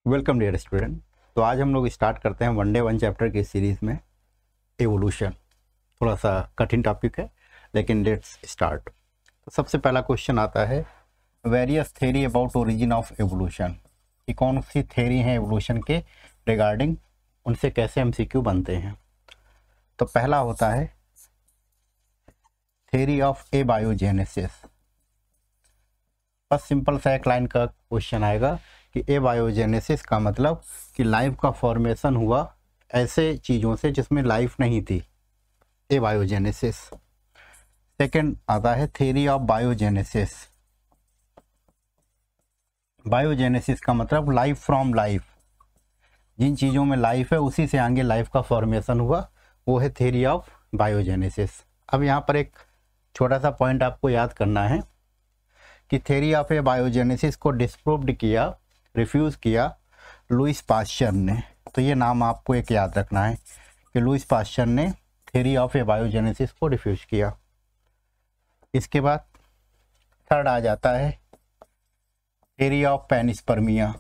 Welcome dear student. तो आज हम लोग स्टार्ट करते हैं वन डे वन चैप्टर की सीरीज़ में एवोल्यूशन। थोड़ा सा कठिन टॉपिक है लेकिन लेट्स स्टार्ट। तो सबसे पहला क्वेश्चन आता है various theory about origin of evolution, कि कौन सी थ्योरी है एवोल्यूशन के रिगार्डिंग, उनसे कैसे एमसीक्यू बनते हैं। तो पहला होता है थ्योरी ऑफ एबायोजेनेसिस। बस सिंपल सा एक लाइन का क्वेश्चन आएगा कि एबायोजेनेसिस का मतलब कि लाइफ का फॉर्मेशन हुआ ऐसे चीज़ों से जिसमें लाइफ नहीं थी, एबायोजेनेसिस। सेकंड आता है थ्योरी ऑफ बायोजेनेसिस। बायोजेनेसिस का मतलब लाइफ फ्रॉम लाइफ, जिन चीज़ों में लाइफ है उसी से आगे लाइफ का फॉर्मेशन हुआ, वो है थ्योरी ऑफ बायोजेनेसिस। अब यहाँ पर एक छोटा सा पॉइंट आपको याद करना है कि थ्योरी ऑफ ए बायोजेनेसिस को डिस्प्रूव्ड किया, रिफ्यूज़ किया लुईस पास्चर ने। तो ये नाम आपको एक याद रखना है कि लुईस पास्चर ने थ्योरी ऑफ ए बायोजेनेसिस को रिफ्यूज़ किया। इसके बाद थर्ड आ जाता है theory of panspermia.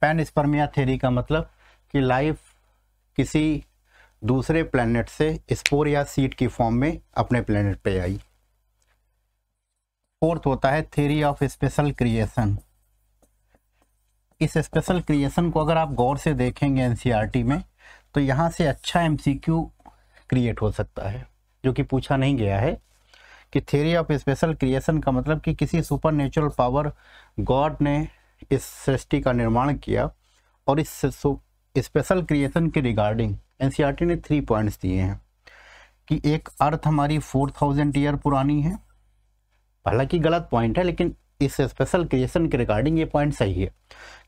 Panspermia theory का मतलब कि लाइफ किसी दूसरे प्लेनेट से स्पोर या सीड की फॉर्म में अपने प्लेनेट पे आई। फोर्थ होता है थ्योरी ऑफ स्पेशल क्रिएशन। इस स्पेशल क्रिएशन को अगर आप गौर से देखेंगे एनसीईआरटी में तो यहाँ से अच्छा एमसीक्यू क्रिएट हो सकता है, जो कि पूछा नहीं गया है कि थ्योरी ऑफ स्पेशल क्रिएशन का मतलब कि किसी सुपर नेचुरल पावर गॉड ने इस सृष्टि का निर्माण किया, और इस स्पेशल क्रिएशन के रिगार्डिंग एनसीईआरटी ने 3 पॉइंट्स दिए हैं कि एक अर्थ हमारी 4000 ईयर पुरानी है। हालांकि गलत पॉइंट है लेकिन इस स्पेशल क्रिएशन के रिगार्डिंग ये पॉइंट सही है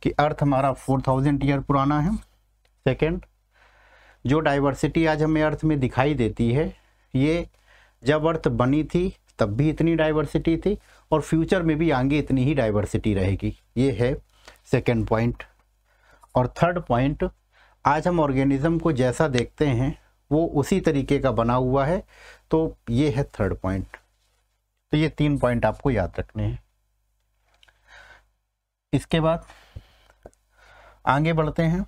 कि अर्थ हमारा 4000 ईयर पुराना है। सेकंड, जो डाइवर्सिटी आज हमें अर्थ में दिखाई देती है, ये जब अर्थ बनी थी तब भी इतनी डाइवर्सिटी थी और फ्यूचर में भी आगे इतनी ही डाइवर्सिटी रहेगी। ये है सेकंड पॉइंट। और थर्ड पॉइंट, आज हम ऑर्गेनिज्म को जैसा देखते हैं वो उसी तरीके का बना हुआ है, तो ये है थर्ड पॉइंट। तो ये 3 पॉइंट आपको याद रखने हैं। इसके बाद आगे बढ़ते हैं।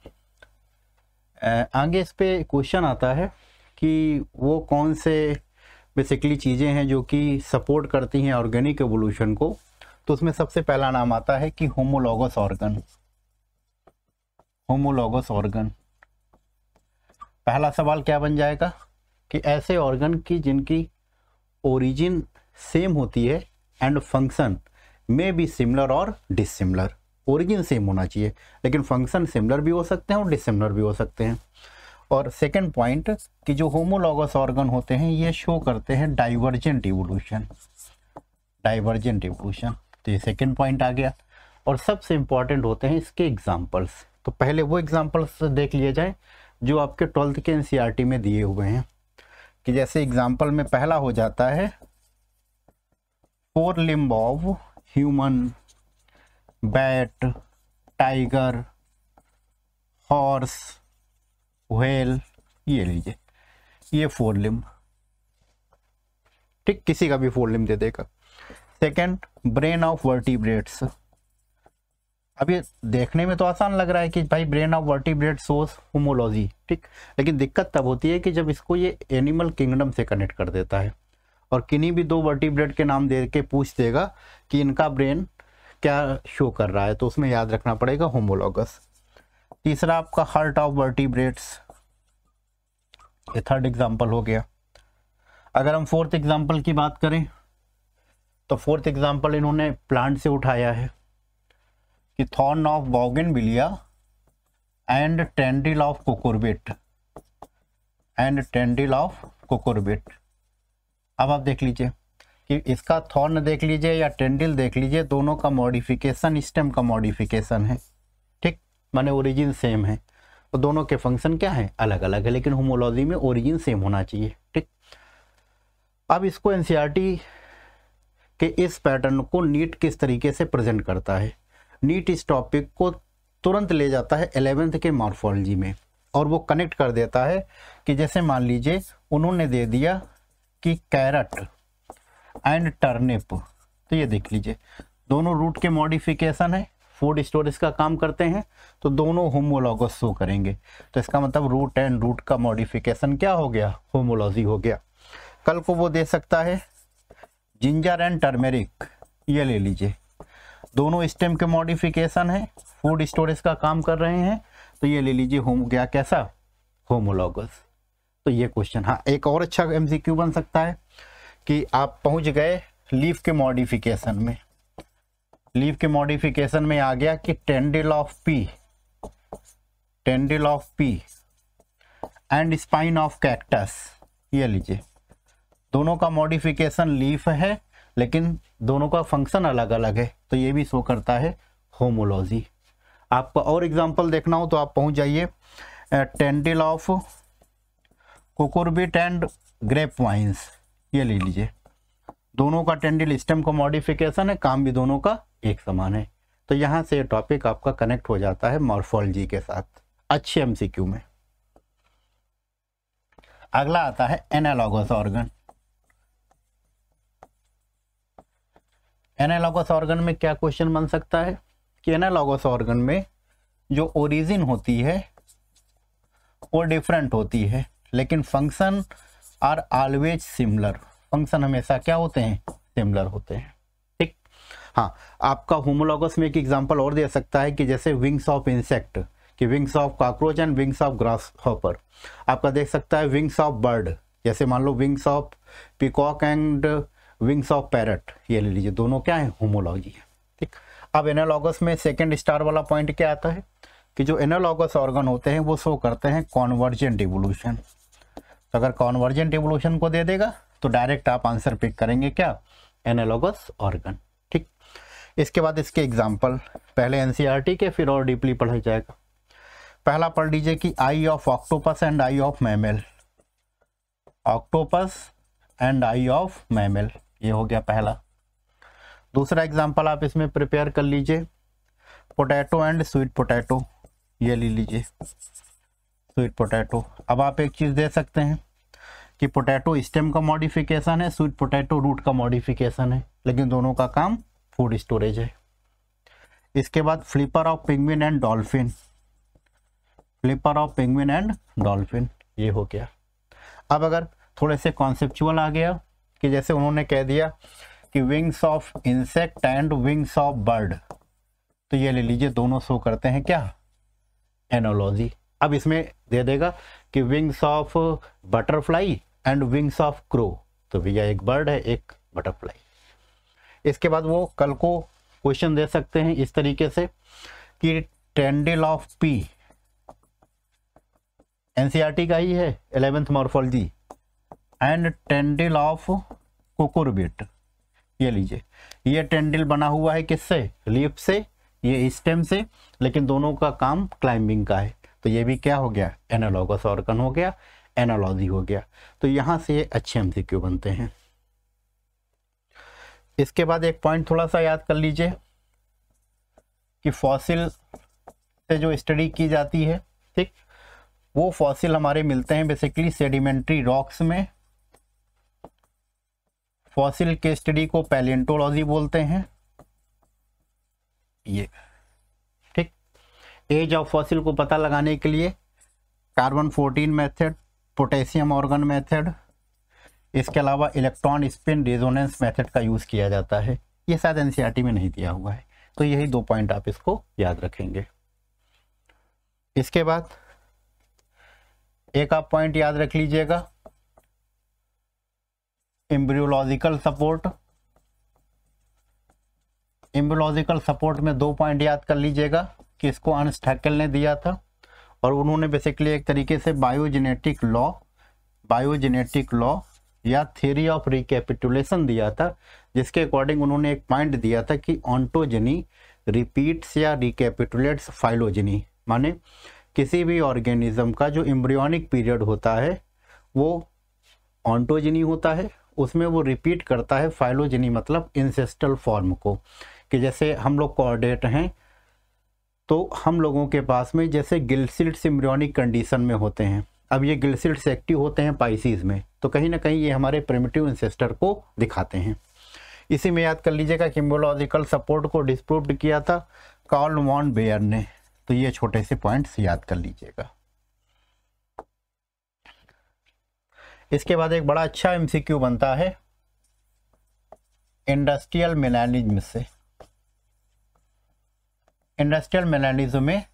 आगे इस पे क्वेश्चन आता है कि वो कौन से बेसिकली चीज़ें हैं जो कि सपोर्ट करती हैं ऑर्गेनिक एवोल्यूशन को। तो उसमें सबसे पहला नाम आता है कि होमोलॉगस ऑर्गन। होमोलॉगस ऑर्गन, पहला सवाल क्या बन जाएगा कि ऐसे ऑर्गन की जिनकी ओरिजिन सेम होती है एंड फंक्शन में भी सिमिलर और डिसिमिलर। ओरिजिन सेम होना चाहिए लेकिन फंक्शन सिमिलर भी हो सकते हैं और डिसिमिलर भी हो सकते हैं। और सेकंड पॉइंट कि जो होमोलॉगस ऑर्गन होते हैं ये शो करते हैं डाइवर्जेंट इवोल्यूशन। डाइवर्जेंट इवोल्यूशन, तो ये सेकंड पॉइंट आ गया। और सबसे इंपॉर्टेंट होते हैं इसके एग्जाम्पल्स। तो पहले वो एग्जाम्पल्स देख लिए जाए जो आपके 12th के एनसीईआरटी में दिए हुए हैं, कि जैसे एग्जाम्पल में पहला हो जाता है 4 limb of human, bat, tiger, horse, whale. ये लीजिए, ये 4 लिम्ब, ठीक, किसी का भी 4 लिम्ब दे देगा। Second, brain of vertebrates. अब ये देखने में तो आसान लग रहा है कि भाई brain of vertebrate source homology, ठीक, लेकिन दिक्कत तब होती है कि जब इसको ये एनिमल किंगडम से कनेक्ट कर देता है और किन्हीं भी 2 वर्टिब्रेट के नाम दे के पूछ देगा कि इनका ब्रेन क्या शो कर रहा है, तो उसमें याद रखना पड़ेगा होमोलॉगस। तीसरा आपका हार्ट ऑफ वर्टिब्रेट्स, ये थर्ड एग्जाम्पल हो गया। अगर हम फोर्थ एग्जाम्पल की बात करें तो फोर्थ एग्जाम्पल इन्होंने प्लांट से उठाया है कि thorn of bougainvillea and tendril of cucurbit, and tendril of cucurbit. अब आप देख लीजिए कि इसका थॉर्न देख लीजिए या टेंड्रिल देख लीजिए, दोनों का मॉडिफिकेशन स्टेम का मॉडिफिकेशन है, ठीक, माने ओरिजिन सेम है। तो दोनों के फंक्शन क्या है, अलग अलग है, लेकिन होमोलॉजी में ओरिजिन सेम होना चाहिए, ठीक। अब इसको एनसीईआरटी के इस पैटर्न को नीट किस तरीके से प्रेजेंट करता है। नीट इस टॉपिक को तुरंत ले जाता है 11th के मॉर्फोलॉजी में, और वो कनेक्ट कर देता है कि जैसे मान लीजिए उन्होंने दे दिया कि कैरट एंड टर्निप, तो ये देख लीजिए दोनों रूट के मॉडिफिकेशन है, फूड स्टोरेज का काम करते हैं, तो दोनों होमोलॉगस शो करेंगे। तो इसका मतलब रूट एंड रूट का मॉडिफिकेशन क्या हो गया, होमोलॉजी हो गया। कल को वो दे सकता है जिंजर एंड टर्मेरिक, ये ले लीजिए, दोनों स्टेम के मॉडिफिकेशन है, फूड स्टोरेज का काम कर रहे हैं, तो ये ले लीजिए होम गया कैसा, होमोलॉगस। तो ये क्वेश्चन, हाँ एक और अच्छा एमसीक्यू बन सकता है कि आप पहुंच गए लीफ के मॉडिफिकेशन में, लीफ के मॉडिफिकेशन में आ गया कि tendril of pea and spine of cactus, ये लीजिए, दोनों का मॉडिफिकेशन लीफ है लेकिन दोनों का फंक्शन अलग अलग है, तो ये भी शो करता है होमोलॉजी। आपको और एग्जांपल देखना हो तो आप पहुंच जाइए tendril of cucurbit and grape vines, ये ले लीजिए, दोनों का टेंडिल स्टेम का मॉडिफिकेशन है, काम भी दोनों का एक समान है। तो यहाँ से टॉपिक आपका कनेक्ट हो जाता है मॉर्फोलॉजी के साथ, अच्छे एमसीक्यू में। अगला आता है एनालॉगस ऑर्गन। एनालॉगस ऑर्गन में क्या क्वेश्चन बन सकता है कि एनालॉगस ऑर्गन में जो ओरिजिन होती है वो डिफरेंट होती है, लेकिन function are always similar, function हमेशा क्या होते हैं, सिमिलर होते हैं। ठीक, हाँ आपका होमोलॉगस में एक एग्जांपल और दे सकता है कि जैसे विंग्स ऑफ इंसेक्ट, कि wings of cockroach and wings of grasshopper, आपका देख सकता है विंग्स ऑफ बर्ड, जैसे मान लो wings of peacock and wings of parrot, ये ले लीजिए, दोनों क्या है, होमोलॉजी है। ठीक, अब एनालॉगस में सेकंड स्टार वाला पॉइंट क्या आता है कि जो एनालॉगस ऑर्गन होते हैं वो शो करते हैं कॉन्वर्जेंट इवोल्यूशन। तो अगर कॉन्वर्जेंट इवोल्यूशन को दे देगा तो डायरेक्ट आप आंसर पिक करेंगे क्या, एनालॉगस ऑर्गन। ठीक, इसके बाद इसके एग्जाम्पल पहले एनसीईआरटी के, फिर और डीपली पढ़ा जाएगा। पहला पढ़ लीजिए कि eye of octopus and eye of mammal, octopus and eye of mammal, ये हो गया पहला। दूसरा एग्जाम्पल आप इसमें प्रिपेयर कर लीजिए, पोटैटो एंड स्वीट पोटैटो, ये ले लीजिए, स्वीट पोटैटो। अब आप एक चीज़ दे सकते हैं कि पोटैटो स्टेम का मॉडिफिकेशन है, स्वीट पोटैटो रूट का मॉडिफिकेशन है, लेकिन दोनों का काम फूड स्टोरेज है। इसके बाद flipper of penguin and dolphin, flipper of penguin and dolphin, ये हो गया। अब अगर थोड़े से कॉन्सेप्चुअल आ गया कि जैसे उन्होंने कह दिया कि wings of insect and wings of bird, तो ये ले लीजिए, दोनों शो करते हैं क्या, एनालॉजी। अब इसमें दे देगा कि wings of butterfly and wings of crow, तो भैया एक बर्ड है एक बटरफ्लाई। इसके बाद वो कल को क्वेश्चन दे सकते हैं इस तरीके से कि टेंडिल ऑफ पी, एनसीईआरटी का ही है 11th morphology, and tendril of cucurbit, ये लीजिए, ये टेंडिल बना हुआ है किससे, लीफ से, ये स्टेम से, लेकिन दोनों का काम क्लाइंबिंग का है, तो ये भी क्या हो गया, एनालॉगस ऑर्गन हो गया, एनालॉजी हो गया। तो यहाँ से ये अच्छे एमसीक्यू बनते हैं। इसके बाद एक पॉइंट थोड़ा सा याद कर लीजिए कि फॉसिल से जो स्टडी की जाती है, ठीक, वो फॉसिल हमारे मिलते हैं बेसिकली सेडिमेंट्री रॉक्स में। फॉसिल के स्टडी को पैलियोंटोलॉजी बोलते हैं, ये ठीक। एज ऑफ फॉसिल को पता लगाने के लिए carbon 14 method, potassium organ method, इसके अलावा इलेक्ट्रॉन स्पिन रेजोनेंस मेथड का यूज़ किया जाता है। ये शायद एनसीईआरटी में नहीं दिया हुआ है, तो यही 2 पॉइंट आप इसको याद रखेंगे। इसके बाद एक आप पॉइंट याद रख लीजिएगा, एम्ब्रियोलॉजिकल सपोर्ट। एम्ब्रियोलॉजिकल सपोर्ट में 2 पॉइंट याद कर लीजिएगा कि इसको अर्नस्ट हैकेल ने दिया था, और उन्होंने बेसिकली एक तरीके से बायोजेनेटिक लॉ या थ्योरी ऑफ रिकैपिटुलेशन दिया था, जिसके अकॉर्डिंग उन्होंने एक पॉइंट दिया था कि ऑन्टोजेनी रिपीट्स या रिकैपिटुलेट्स फाइलोजेनी, माने किसी भी ऑर्गेनिज्म का जो एम्ब्रियोनिक पीरियड होता है वो ऑन्टोजेनी होता है, उसमें वो रिपीट करता है फाइलोजेनी मतलब इंसेस्टल फॉर्म को, कि जैसे हम लोग कोऑर्डिनेट हैं तो हम लोगों के पास में जैसे गिलसिल्ट्स एम्ब्रियोनिक कंडीशन में होते हैं। अब ये गिलसिल्ट्स एक्टिव होते हैं पाइसीज में, तो कहीं ना कहीं ये हमारे प्रिमिटिव इंसेस्टर को दिखाते हैं। इसी में याद कर लीजिएगा कि इम्यूनोलॉजिकल सपोर्ट को डिस्प्रूव्ड किया था कार्ल वॉन बेयर ने। तो ये छोटे से पॉइंट्स याद कर लीजिएगा। इसके बाद एक बड़ा अच्छा एमसीक्यू बनता है इंडस्ट्रियल मैकेनिज्म से। इंडस्ट्रियल मैकेनिज्म में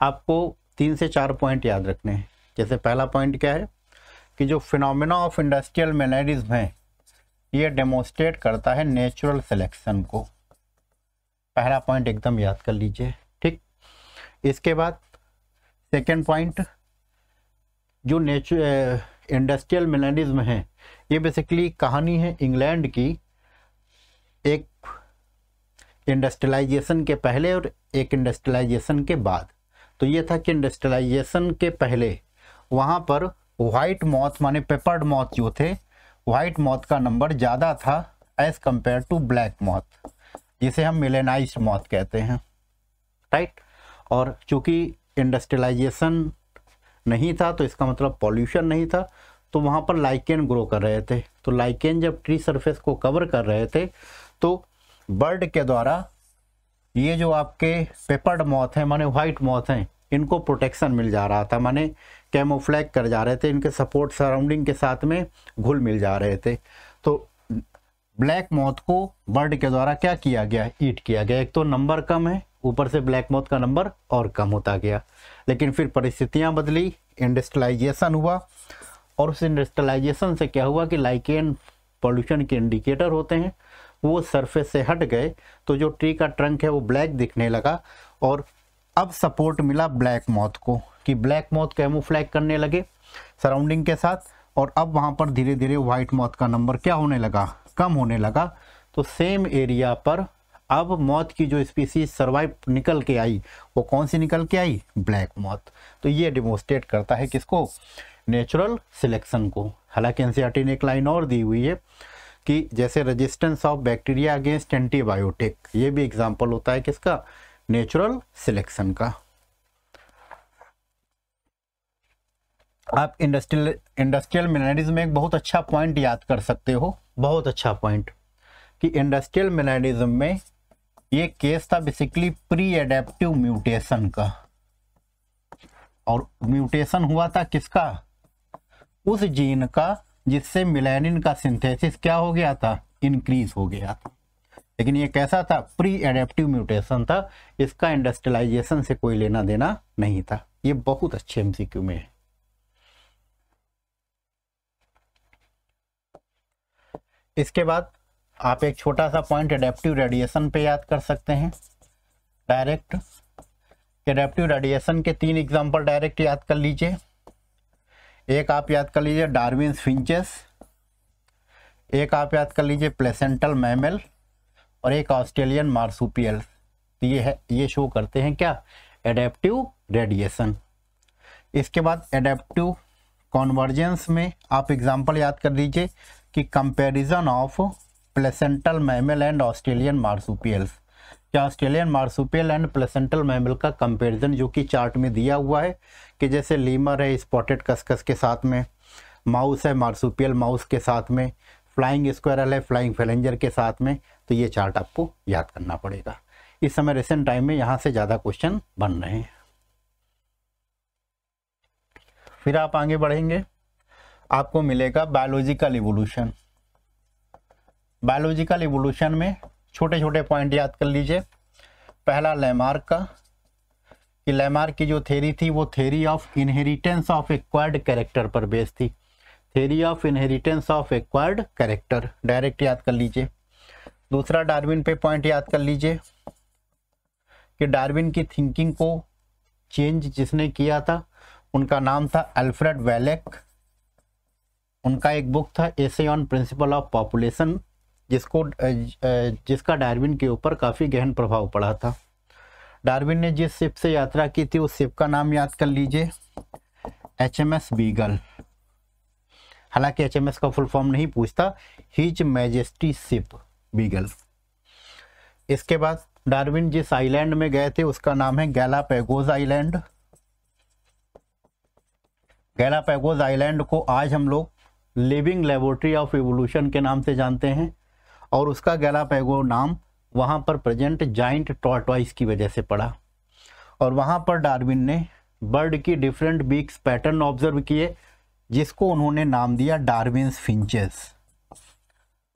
आपको 3 से 4 पॉइंट याद रखने हैं। जैसे पहला पॉइंट क्या है कि जो फिनोमेना ऑफ इंडस्ट्रियल मैकेनिज्म है ये डेमोन्स्ट्रेट करता है नेचुरल सिलेक्शन को। पहला पॉइंट एकदम याद कर लीजिए, ठीक। इसके बाद सेकेंड पॉइंट, जो इंडस्ट्रियल मैकेनिज्म है ये बेसिकली कहानी है इंग्लैंड की, एक इंडस्ट्रियलाइजेशन के पहले और एक इंडस्ट्रियलाइजेशन के बाद। तो ये था कि इंडस्ट्रियलाइजेशन के पहले वहाँ पर वाइट मॉथ माने पेपर्ड मॉथ जो थे, वाइट मॉथ का नंबर ज़्यादा था as compare to black moth, जिसे हम मिलेनाइज्ड मॉथ कहते हैं, राइट। और चूँकि इंडस्ट्रियलाइजेशन नहीं था तो इसका मतलब पॉल्यूशन नहीं था, तो वहाँ पर लाइकेन ग्रो कर रहे थे। तो लाइकेन जब ट्री सरफेस को कवर कर रहे थे तो बर्ड के द्वारा ये जो आपके पेपर्ड मॉथ हैं माने वाइट मॉथ हैं, इनको प्रोटेक्शन मिल जा रहा था, माने कैमोफ्लैग कर जा रहे थे, इनके सपोर्ट सराउंडिंग के साथ में घुल मिल जा रहे थे। तो ब्लैक मॉथ को बर्ड के द्वारा क्या किया गया, ईट किया गया। एक तो नंबर कम है, ऊपर से ब्लैक मॉथ का नंबर और कम होता गया। लेकिन फिर परिस्थितियां बदली, इंडस्ट्रियलाइजेशन हुआ, और उस इंडस्ट्रियलाइजेशन से क्या हुआ कि लाइकेन पॉल्यूशन के इंडिकेटर होते हैं, वो सरफेस से हट गए, तो जो ट्री का ट्रंक है वो ब्लैक दिखने लगा। और अब सपोर्ट मिला ब्लैक मॉथ को कि ब्लैक मॉथ कैमोफ्लैग करने लगे सराउंडिंग के साथ, और अब वहाँ पर धीरे धीरे वाइट मॉथ का नंबर क्या होने लगा, कम होने लगा। तो सेम एरिया पर अब मॉथ की जो स्पीसीज सर्वाइव निकल के आई वो कौन सी निकल के आई, ब्लैक मॉथ। तो ये डिमोन्स्ट्रेट करता है किसको, नेचुरल सिलेक्शन को। हालांकि एनसीईआरटी ने एक लाइन और दी हुई है कि जैसे resistance of bacteria against antibiotic, ये भी एग्जाम्पल होता है किसका, नेचुरल सिलेक्शन का। आप इंडस्ट्रियल मैकेनिज्म में एक बहुत अच्छा पॉइंट याद कर सकते हो, बहुत अच्छा पॉइंट, कि इंडस्ट्रियल मैकेनिज्म में ये केस था बेसिकली प्री एडेप्टिव म्यूटेशन का। और म्यूटेशन हुआ था किसका, उस जीन का जिससे मिलेनिन का सिंथेसिस क्या हो गया था, इंक्रीज हो गया था। लेकिन ये कैसा था, प्री एडेप्टिव म्यूटेशन था, इसका इंडस्ट्रियलाइजेशन से कोई लेना देना नहीं था। ये बहुत अच्छे एमसीक्यू में है। इसके बाद आप एक छोटा सा पॉइंट एडेप्टिव रेडिएशन पे याद कर सकते हैं। डायरेक्ट एडेप्टिव रेडिएशन के 3 एग्जांपल डायरेक्ट याद कर लीजिए। एक आप याद कर लीजिए डार्विन्स फिंचेस, एक आप याद कर लीजिए प्लेसेंटल मैमल, और एक ऑस्ट्रेलियन मार्सुपियल। तो ये शो करते हैं क्या, एडेप्टिव रेडिएशन। इसके बाद एडेप्टिव कॉन्वर्जेंस में आप एग्जांपल याद कर लीजिए कि comparison of placental mammal and Australian marsupials. क्या Australian marsupial and placental mammal का कंपैरिजन जो कि चार्ट में दिया हुआ है कि जैसे लीमर है स्पॉटेड कस्कस के साथ में, माउस है मार्सुपियल माउस के साथ में, फ्लाइंग स्क्वायरल है फ्लाइंग फ्लेंजर के साथ में। तो ये चार्ट आपको याद करना पड़ेगा। इस समय रिसेंट टाइम में यहाँ से ज़्यादा क्वेश्चन बन रहे हैं। फिर आप आगे बढ़ेंगे, आपको मिलेगा बायोलॉजिकल इवोल्यूशन। बायोलॉजिकल इवोल्यूशन में छोटे छोटे पॉइंट याद कर लीजिए। पहला लैमार्क का, कि लैमार्क की जो थ्योरी थी वो theory of inheritance of acquired character पर बेस्ड थी। Theory of inheritance of acquired character direct याद कर लीजिए। दूसरा डार्विन पे पॉइंट याद कर लीजिए कि डार्विन की थिंकिंग को चेंज जिसने किया था उनका नाम था अल्फ्रेड वेलेक। उनका एक बुक था essay on principle of population, जिसका डार्विन के ऊपर काफ़ी गहन प्रभाव पड़ा था। डार्विन ने जिस शिप से यात्रा की थी उस शिप का नाम याद कर लीजिए, HMS बीगल। हालांकि HMS का फुल फॉर्म नहीं पूछता, हिज मैजेस्टी शिप बीगल। इसके बाद डार्विन जिस आइलैंड में गए थे उसका नाम है गैलापागोस आइलैंड। गैलापागोस आइलैंड को आज हम लोग लिविंग लेबोरेटरी ऑफ इवोल्यूशन के नाम से जानते हैं। और उसका गैलापैगो नाम वहाँ पर प्रेजेंट जाइंट टॉर्टॉइस की वजह से पड़ा। और वहाँ पर डार्विन ने बर्ड की डिफरेंट बीक्स पैटर्न ऑब्जर्व किए, जिसको उन्होंने नाम दिया डार्विन्स फिंचेस।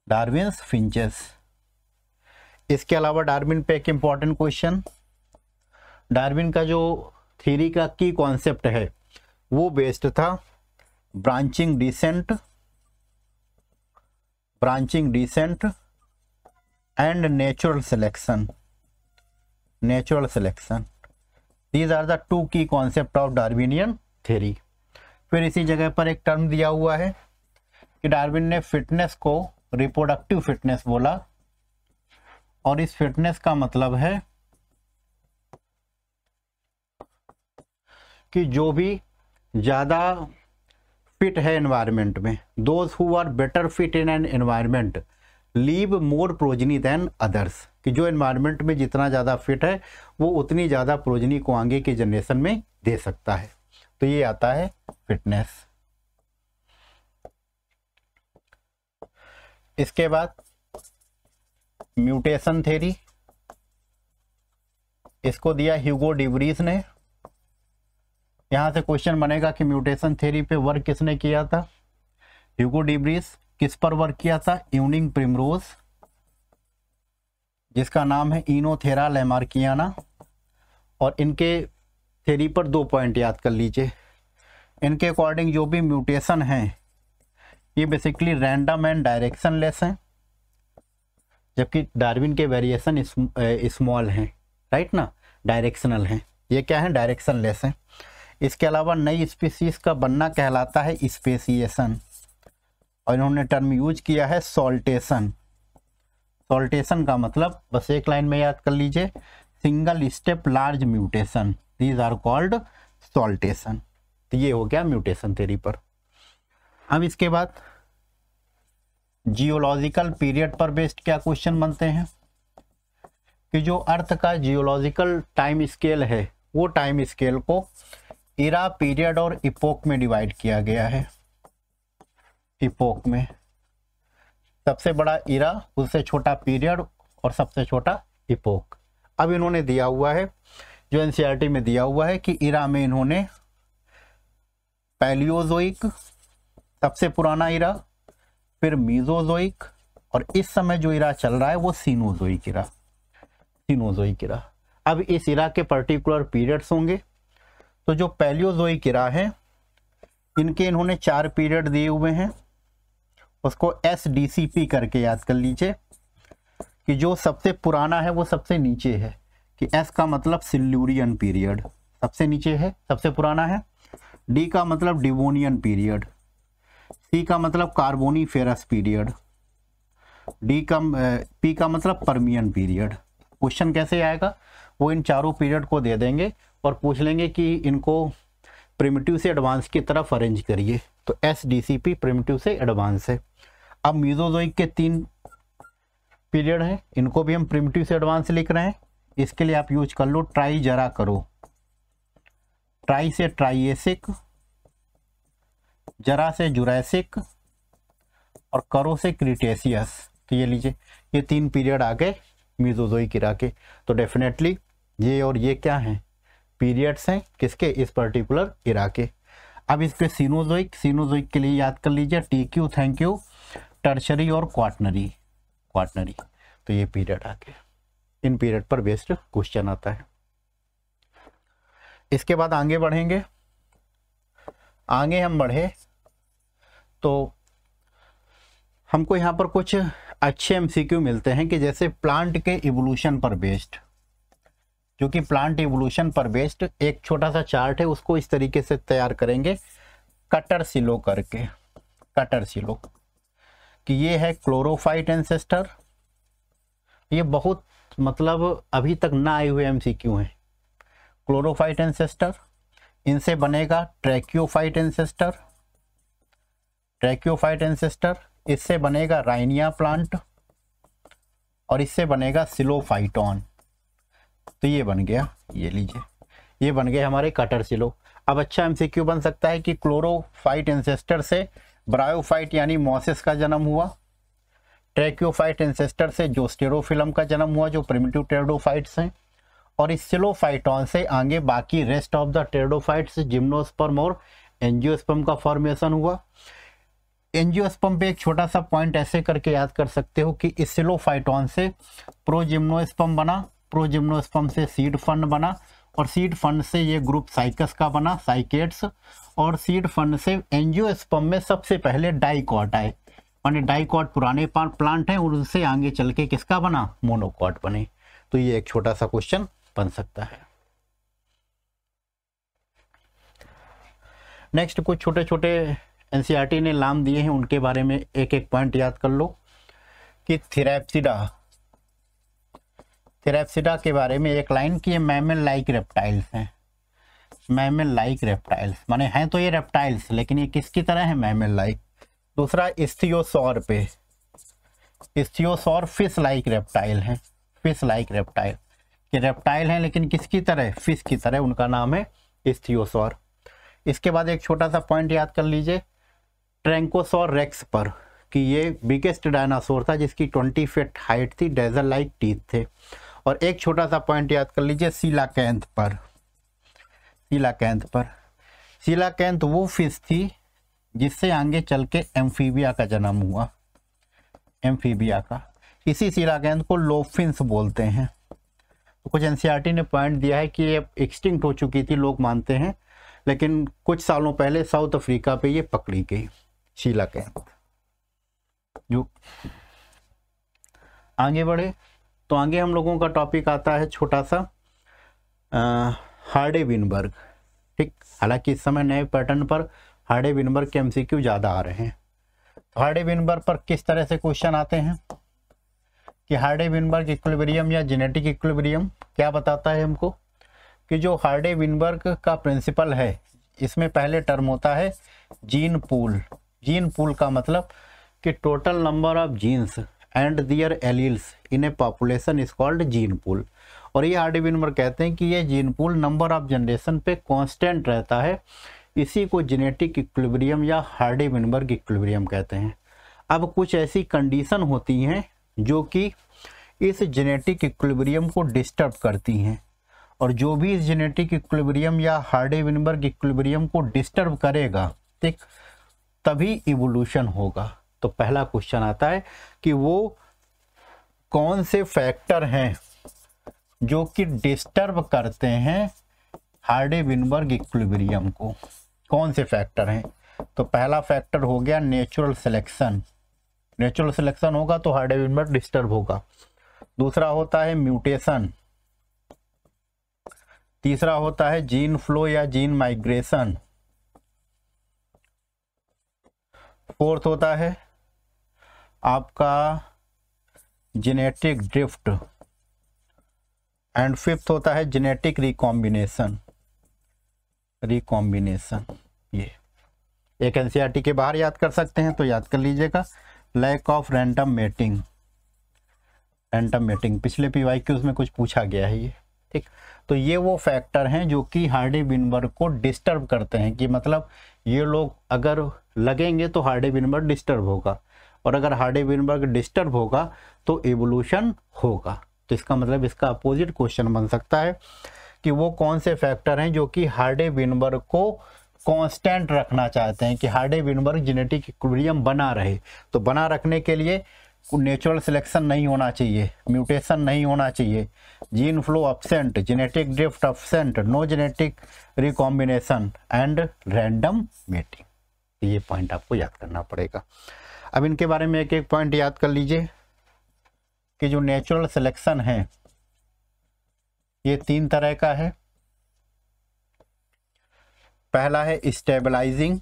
Darwin's finches. इसके अलावा डार्विन पे एक इम्पॉर्टेंट क्वेश्चन, डार्विन का जो थ्योरी का की कॉन्सेप्ट है वो बेस्ड था branching descent and natural selection. These are the two key concept of Darwinian theory. फिर इसी जगह पर एक टर्म दिया हुआ है कि डार्विन ने फिटनेस को रिप्रोडक्टिव फिटनेस बोला, और इस फिटनेस का मतलब है कि जो भी ज़्यादा फिट है एनवायरनमेंट में, those who are better fit in an environment leave more progeny than others, कि जो एनवायरनमेंट में जितना ज़्यादा फिट है वो उतनी ज़्यादा प्रोजनी को आगे की जनरेशन में दे सकता है। तो ये आता है फिटनेस। इसके बाद म्यूटेशन थ्योरी, इसको दिया ह्यूगो डिवरीज ने। यहां से क्वेश्चन बनेगा कि म्यूटेशन थ्योरी पे वर्क किसने किया था। ह्यूगो डिवरीज किस पर वर्क किया था, इवनिंग प्रिमरोज, जिसका नाम है इनोथेरा लैमार्कियाना। और इनके थ्योरी पर 2 पॉइंट याद कर लीजिए। इनके अकॉर्डिंग जो भी म्यूटेशन है ये बेसिकली रैंडम एंड डायरेक्शनलेस हैं, जबकि डार्विन के वेरिएशन स्मॉल हैं, राइट ना, डायरेक्शनल हैं। ये क्या है, डायरेक्शनलेस हैं। इसके अलावा नई स्पीसीज का बनना कहलाता है स्पेसिएशन, और इन्होंने टर्म यूज किया है सॉल्टेशन। सॉल्टेशन का मतलब बस एक लाइन में याद कर लीजिए, single step large mutation, these are called saltation. तो ये हो गया म्यूटेशन थ्योरी पर। अब इसके बाद जियोलॉजिकल पीरियड पर बेस्ड क्या क्वेश्चन बनते हैं कि जो अर्थ का जियोलॉजिकल टाइम स्केल है वो टाइम स्केल को इरा, पीरियड और इपोक में डिवाइड किया गया है। इपोक में सबसे बड़ा इरा, उससे छोटा पीरियड और सबसे छोटा इपोक। अब इन्होंने दिया हुआ है, जो एनसीईआरटी में दिया हुआ है कि इरा में इन्होंने पैलियोजोइक सबसे पुराना इरा, फिर मीजोजोइक, और इस समय जो इरा चल रहा है वो सीनोजोइक इरा। अब इस इरा के पर्टिकुलर पीरियड्स होंगे। तो जो पैलियोजोइक इरा है इनके इन्होंने 4 पीरियड दिए हुए हैं, उसको SDCP करके याद कर लीजिए कि जो सबसे पुराना है वो सबसे नीचे है, कि S का मतलब सिल्यूरियन पीरियड सबसे नीचे है, सबसे पुराना है। D का मतलब डिवोनियन पीरियड, C का मतलब कार्बोनीफेरस पीरियड, P का मतलब पर्मियन पीरियड। क्वेश्चन कैसे आएगा, वो इन चारों पीरियड को दे देंगे और पूछ लेंगे कि इनको प्रिमिटिव से एडवांस की तरफ अरेंज करिए। तो SDCP प्रिमिटिव से एडवांस है। अब मीजोजोइक के 3 पीरियड हैं, इनको भी हम प्रिमिटिव से एडवांस लिख रहे हैं। इसके लिए आप यूज कर लो ट्राई जरा करो, ट्राई से ट्राइएसिक, जरा से जुरैसिक, और करो से क्रिटेशियस। तो ये लीजिए, ये 3 पीरियड आ गए मीजोजोइक इरा के। तो डेफिनेटली ये और ये क्या हैं, पीरियड्स हैं किसके, इस पर्टिकुलर इरा के। अब इस पे सीनोजोइक के लिए याद कर लीजिए TQ, थैंक यू, टर्शरी और क्वाटनरी। तो ये पीरियड आ गए, इन पीरियड पर बेस्ड क्वेश्चन आता है। इसके बाद आगे बढ़ेंगे। आगे हम बढ़े तो हमको यहाँ पर कुछ अच्छे MCQ मिलते हैं कि जैसे प्लांट के इवोल्यूशन पर बेस्ड, जो कि प्लांट इवोल्यूशन पर बेस्ड एक छोटा सा चार्ट है, उसको इस तरीके से तैयार करेंगे कटर सिलो करके। कटर सिलो कि ये है क्लोरोफाइट एंसेस्टर, ये बहुत मतलब अभी तक ना आए हुए MCQ हैं। क्लोरोफाइट एंसेस्टर, इनसे बनेगा ट्रैकियोफाइट एंसेस्टर, इससे बनेगा राइनिया प्लांट, और इससे बनेगा सिलोफाइटॉन। तो ये बन गया, ये लीजिए, ये बन गए हमारे कटर सिलो। अब अच्छा MCQ बन सकता है कि क्लोरोफाइट एंसेस्टर से ब्रायोफाइट यानी मॉसेस का जन्म हुआ, ट्रैक्योफाइट एंसेस्टर से जो स्टेरोफिलम का जन्म हुआ, जो प्रिमिटिव टेरिडोफाइट्स हैं, और इस सिलोफाइटॉन से आगे बाकी rest of the pteridophytes gymnosperm और एंजियोस्पर्म का फॉर्मेशन हुआ। एंजियोस्पर्म पे एक छोटा सा पॉइंट ऐसे करके याद कर सकते हो कि इस सिलोफाइटॉन से प्रोजिम्नोस्पर्म बना, प्रोजिम्नोस्पर्म से सीड फंड बना, और सीड फंड से ये ग्रुप साइकस का बना, साइकेट्स, और सीड फंड से एंजियोस्पर्म में सबसे पहले डाइकॉट आए, माने डाइकॉट पुराने प्लांट हैं और उनसे आगे चल के किसका बना, मोनोकॉट बने। तो ये एक छोटा सा क्वेश्चन बन सकता है। नेक्स्ट कुछ छोटे छोटे एनसीईआरटी ने नाम दिए हैं, उनके बारे में एक एक पॉइंट याद कर लो कि थेरेप्सिडा के बारे में एक लाइन की, ये मैमल लाइक रेप्टाइल्स हैं। मैमल लाइक रेप्टाइल्स माने हैं तो ये रेप्टाइल्स, लेकिन ये किसकी तरह है, मैमल लाइक। दूसरा इस्थियोसौर पे, इस्थियोसौर फिश लाइक रेप्टाइल है, फिश लाइक रेप्टाइल, ये रेप्टाइल हैं लेकिन किसकी तरह, फिश की तरह, उनका नाम है इस्थियोसौर। इसके बाद एक छोटा सा पॉइंट याद कर लीजिए ट्रैंकोसौर रेक्स पर, कि ये बिगेस्ट डायनासोर था जिसकी 20 फीट हाइट थी, डेजर लाइक टीथ थे। और एक छोटा सा पॉइंट याद कर लीजिए सीलाकैंथ पर, सीलाकैंथ पर, सीलाकैंथ वो फिश थी जिससे आगे चल के एम्फीबिया का जन्म हुआ, एम्फीबिया का। इसी सीलाकैंथ को लोफिन्स बोलते हैं। तो कुछ एनसीईआरटी ने पॉइंट दिया है कि ये एक्सटिंक्ट हो चुकी थी, लोग मानते हैं, लेकिन कुछ सालों पहले साउथ अफ्रीका पे ये पकड़ी गई सीलाकैंथ। जो आगे बढ़े तो आगे हम लोगों का टॉपिक आता है छोटा सा हार्डे विनबर्ग। ठीक, हालांकि इस समय नए पैटर्न पर हार्डे विनबर्ग के एमसीक्यू ज़्यादा आ रहे हैं। तो हार्डे विनबर्ग पर किस तरह से क्वेश्चन आते हैं कि हार्डे विनबर्ग इक्विलिब्रियम या जेनेटिक इक्विलिब्रियम क्या बताता है हमको, कि जो हार्डे विनबर्ग का प्रिंसिपल है, इसमें पहले टर्म होता है जीन पूल। जीन पूल का मतलब कि total number of genes and their alleles in a population is called gene pool. और ये हार्डे विनबर्ग कहते हैं कि ये gene pool number of generation पे कांस्टेंट रहता है, इसी को जेनेटिक इक्विलिब्रियम या हार्डे विनबर्ग इक्विलिब्रियम कहते हैं। अब कुछ ऐसी कंडीशन होती हैं जो कि इस जेनेटिक इक्विलिब्रियम को डिस्टर्ब करती हैं, और जो भी इस जेनेटिक इक्विलिब्रियम या हार्डे विनबर्ग इक्विलिब्रियम को डिस्टर्ब करेगा, ठीक, तभी इवोल्यूशन होगा। तो पहला क्वेश्चन आता है कि वो कौन से फैक्टर हैं जो कि डिस्टर्ब करते हैं हार्डे विनबर्ग इक्विलिब्रियम को, कौन से फैक्टर हैं। तो पहला फैक्टर हो गया नेचुरल सिलेक्शन, नेचुरल सिलेक्शन होगा तो हार्डे विनबर्ग डिस्टर्ब होगा। दूसरा होता है म्यूटेशन, तीसरा होता है जीन फ्लो या जीन माइग्रेशन, फोर्थ होता है आपका जेनेटिक ड्रिफ्ट, एंड फिफ्थ होता है जेनेटिक रिकॉम्बिनेशन। रिकॉम्बिनेशन ये एक एनसीईआरटी के बाहर याद कर सकते हैं तो याद कर लीजिएगा, lack of random mating, random mating पिछले पीवाईक्यूज में कुछ पूछा गया है ये, ठीक। तो ये वो फैक्टर हैं जो कि हार्डे विनबर्ग को डिस्टर्ब करते हैं, कि मतलब ये लोग अगर लगेंगे तो हार्डे विनबर्ग डिस्टर्ब होगा, और अगर हार्डे विनबर्ग डिस्टर्ब होगा तो इवोल्यूशन होगा। तो इसका मतलब इसका अपोजिट क्वेश्चन बन सकता है कि वो कौन से फैक्टर हैं जो कि हार्डे विनबर्ग को कांस्टेंट रखना चाहते हैं, कि हार्डे विनबर्ग जेनेटिक इक्विलिब्रियम बना रहे। तो बना रखने के लिए नेचुरल सिलेक्शन नहीं होना चाहिए, म्यूटेशन नहीं होना चाहिए, gene flow absent, genetic drift absent, no genetic recombination and random mating. ये पॉइंट आपको याद करना पड़ेगा। अब इनके बारे में एक एक पॉइंट याद कर लीजिए कि जो नेचुरल सिलेक्शन है ये तीन तरह का है। पहला है स्टेबलाइजिंग,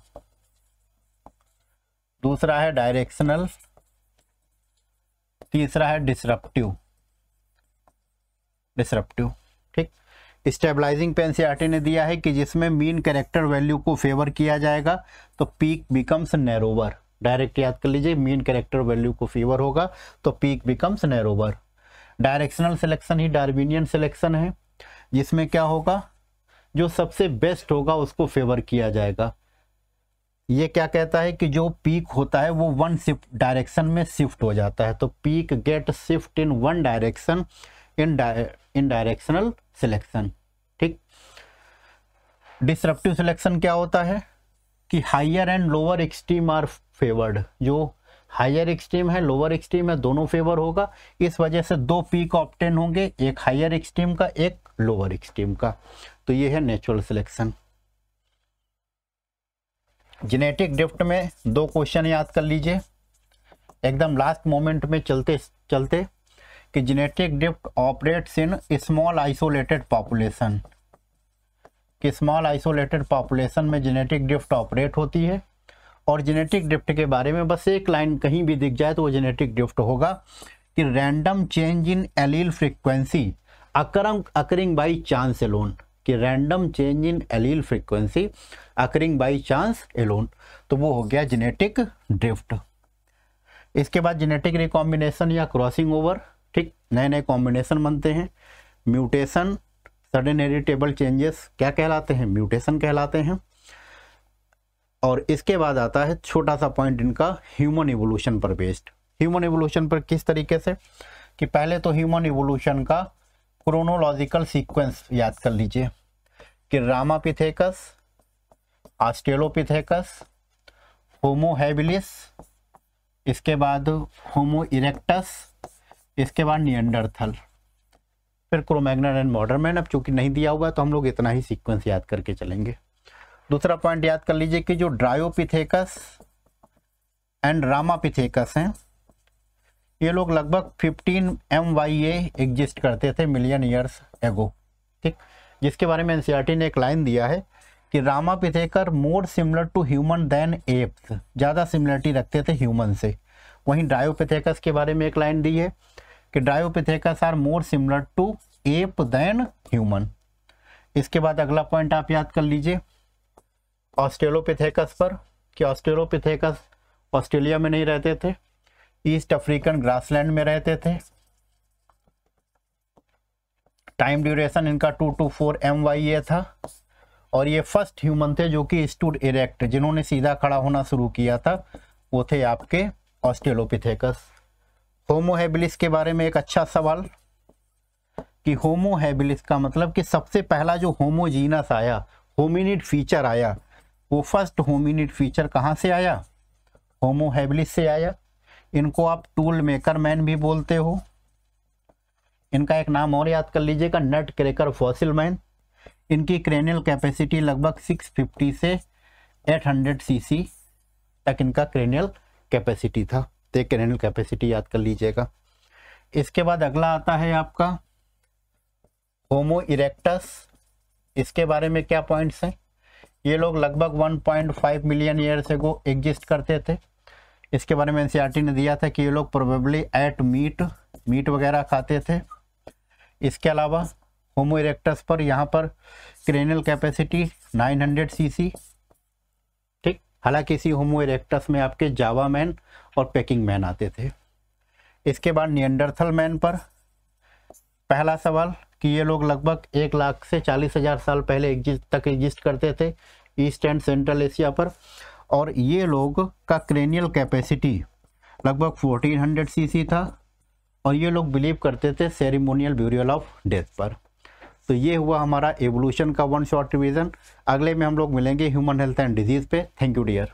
दूसरा है डायरेक्शनल, तीसरा है डिसरप्टिव। डिसरप्टिव, ठीक। स्टेबलाइजिंग पे एनसीईआरटी ने दिया है कि जिसमें मीन कैरेक्टर वैल्यू को फेवर किया जाएगा तो पीक बिकम्स नैरोवर। डायरेक्ट याद कर लीजिए, मीन कैरेक्टर वैल्यू को फेवर होगा तो peak becomes narrower. Directional selection ही डार्विनियन सिलेक्शन है, जिसमें क्या होगा, जो सबसे बेस्ट होगा उसको फेवर किया जाएगा। ये क्या कहता है कि जो पीक होता है वो वन शिफ्ट डायरेक्शन में शिफ्ट हो जाता है, तो peak get shift in one direction in directional selection. ठीक। डिसरप्टिव सिलेक्शन क्या होता है कि higher and lower extreme are favoured, जो हायर एक्सट्रीम है लोअर एक्सट्रीम है दोनों फेवर होगा, इस वजह से दो पीक ऑब्टेन होंगे, एक हायर एक्सट्रीम का एक लोअर एक्सट्रीम का। तो ये है नेचुरल सिलेक्शन। जेनेटिक ड्रिफ्ट में दो क्वेश्चन याद कर लीजिए एकदम लास्ट मोमेंट में चलते चलते, कि genetic drift operates in small isolated population, कि स्मॉल आइसोलेटेड पॉपुलेशन में जेनेटिक ड्रिफ्ट ऑपरेट होती है। और जेनेटिक ड्रिफ्ट के बारे में बस एक लाइन कहीं भी दिख जाए तो वो जेनेटिक ड्रिफ्ट होगा कि random change in allele frequency occurring by chance alone, कि random change in allele frequency occurring by chance alone, तो वो हो गया जेनेटिक ड्रिफ्ट। इसके बाद जेनेटिक रिकॉम्बिनेशन या क्रॉसिंग ओवर, ठीक, नए नए कॉम्बिनेशन बनते हैं। म्यूटेशन, सडन हेरिटेबल चेंजेस क्या कहलाते हैं, म्यूटेशन कहलाते हैं। और इसके बाद आता है छोटा सा पॉइंट इनका ह्यूमन इवोल्यूशन पर बेस्ड। ह्यूमन इवोल्यूशन पर किस तरीके से, कि पहले तो ह्यूमन इवोल्यूशन का क्रोनोलॉजिकल सीक्वेंस याद कर लीजिए कि रामापिथेकस, ऑस्ट्रेलोपिथेकस, होमो हैबिलिस, इसके बाद होमो इरेक्टस, इसके बाद निएंडरथल, फिर क्रोमैग्नन एंड मॉडर्न मैन। अब चूंकि नहीं दिया हुआ तो हम लोग इतना ही सीक्वेंस याद करके चलेंगे। दूसरा पॉइंट याद कर लीजिए कि जो ड्रायोपिथेकस एंड रामापिथेकस हैं ये लोग लगभग 15 MYA एग्जिस्ट करते थे मिलियन ईयर्स एगो। ठीक, जिसके बारे में एनसीईआरटी ने एक लाइन दिया है कि Ramapithecus more similar to human than apes, ज़्यादा सिमिलरिटी रखते थे ह्यूमन से। वहीं ड्रायोपिथेकस के बारे में एक लाइन दी है कि Dryopithecus are more similar to ape than human. इसके बाद अगला पॉइंट आप याद कर लीजिए ऑस्ट्रेलोपिथेकस पर, कि ऑस्ट्रेलोपिथेकस ऑस्ट्रेलिया में नहीं रहते थे, ईस्ट अफ्रीकन ग्रासलैंड में रहते थे। टाइम ड्यूरेशन इनका 2 to 4 MYA था। और ये फर्स्ट ह्यूमन थे जो कि स्टूड इरेक्ट, जिन्होंने सीधा खड़ा होना शुरू किया था, वो थे आपके ऑस्ट्रेलोपिथेकस। होमो हैबिलिस के बारे में एक अच्छा सवाल कि होमो हैबिलिस का मतलब कि सबसे पहला जो होमोजीनस आया, होमिनिड फीचर आया, वो फर्स्ट होमिनिड फीचर कहाँ से आया, होमो हैबिलिस से आया। इनको आप टूल मेकर मैन भी बोलते हो। इनका एक नाम और याद कर लीजिएगा, नट क्रैकर फॉसिल मैन। इनकी क्रेनियल कैपेसिटी लगभग 650 से 800 cc तक इनका क्रेनियल कैपेसिटी था। तो क्रेनियल कैपेसिटी याद कर लीजिएगा। इसके बाद अगला आता है आपका होमो इरेक्टस। इसके बारे में क्या पॉइंट्स हैं, ये लोग लगभग 1.5 मिलियन ईयर्स एगो एग्जिस्ट करते थे। इसके बारे में एनसीईआरटी ने दिया था कि ये लोग प्रोबेबली एट मीट वगैरह खाते थे। इसके अलावा होमो इरेक्टस पर यहाँ पर क्रेनियल कैपेसिटी 900 cc। ठीक, हालांकि इसी होमो इरेक्टस में आपके जावा मैन और पेकिंग मैन आते थे। इसके बाद निएंडरथल मैन पर पहला सवाल कि ये लोग लगभग 1 लाख से 40,000 साल पहले एग्जिस्ट करते थे ईस्ट एंड सेंट्रल एशिया पर। और ये लोग का क्रेनियल कैपेसिटी लगभग 1400 cc था। और ये लोग बिलीव करते थे सेरेमोनियल ब्यूरियल ऑफ डेथ पर। तो ये हुआ हमारा एवोल्यूशन का वन शॉर्ट रिवीजन। अगले में हम लोग मिलेंगे ह्यूमन हेल्थ एंड डिजीज पे। Thank you dear.